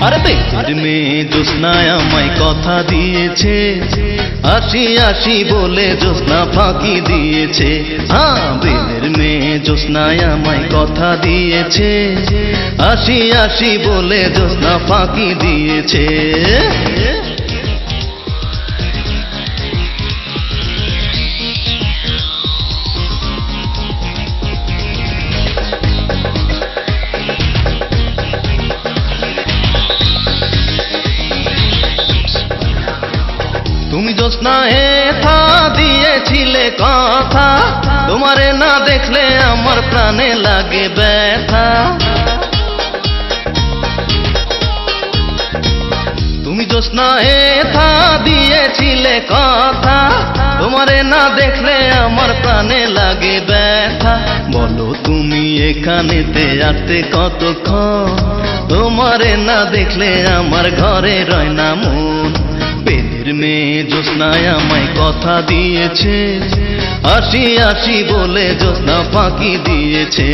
আরে বেদের মেয়ে জ্যোৎস্নায় আমায় কথা দিয়েছে, আসি আসি বলে জ্যোৎস্না ফাঁকি দিয়েছে। হ্যাঁ, বেদের মেয়ে জ্যোৎস্নায় আমায় কথা দিয়েছে, আসি আসি বলে জ্যোৎস্না ফাঁকি দিয়েছে। তুমি জ্যোৎস্না হেথা দিয়েছিলে কথা, তোমারে না দেখলে আমার প্রাণে লাগে ব্যথা। তুমি জ্যোৎস্না হেথা দিয়েছিলে কথা, তোমারে না দেখলে আমার প্রাণে লাগে ব্যথা। বলো তুমি এখানেতে আসতে কতক্ষণ, তোমারে না দেখলে আমার ঘরে রয় না মন। বেদের মেয়ে জ্যোৎস্নায় আমায় কথা দিয়েছে, আসি আসি বলে জ্যোৎস্না ফাঁকি দিয়েছে।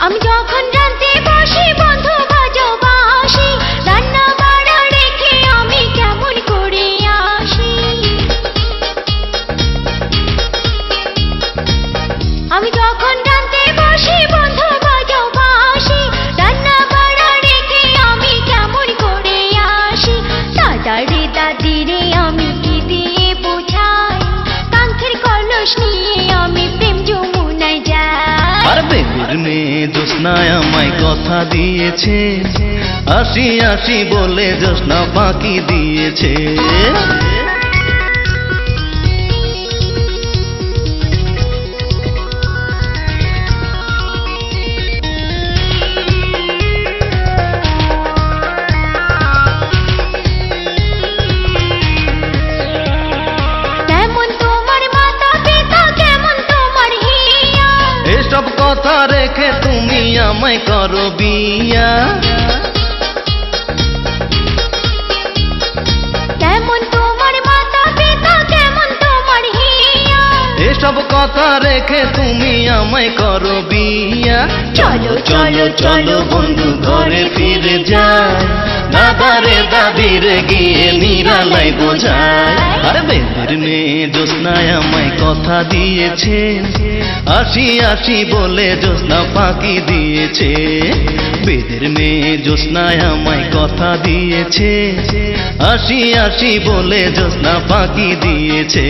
আমি যখন জানতে বসি বন্ধু বাজো বাঁশি, রান্না বাড়া রেখে আমি কেমন করে আসি। আমি যখন জানতে বসি বন্ধু বাজো বাঁশি, রান্না বাড়া রেখে আমি কেমন করে আসি। দাদারে দাদিরে আমি কি দিয়ে বোঝাই, কাঙ্ক্ষের কলস নিয়ে আমি প্রেম যমুনায় যাই। আর বেদের মেয়ে জ্যোৎস্নায় আমায় কথা দিয়েছে, আসি আসি বলে জ্যোৎস্না ফাঁকি দিয়েছে। কেমন তোমার মাতা পিতা, কেমন তোমার হিয়া, এসব কথা রেখে তুমি আমায় করো বিয়া। কেমন তোমার মাতা পিতা, কেমন তোমার হিয়া, এসব কথা রেখে তুমি আমায় করো বিয়া। চলো চলো চলো বন্ধু ঘরে ফিরে যাই, দাদারে দাদিরে গিয়ে নিরালাই বোঝায়। আর বেদের মেয়ে জ্যোৎস্নায় আমায় কথা দিয়েছে, আসি আসি বলে জ্যোৎস্না ফাঁকি দিয়েছে। বেদের মেয়ে জ্যোৎস্নায় আমায় কথা দিয়েছে, আসি আসি বলে জ্যোৎস্না ফাঁকি দিয়েছে।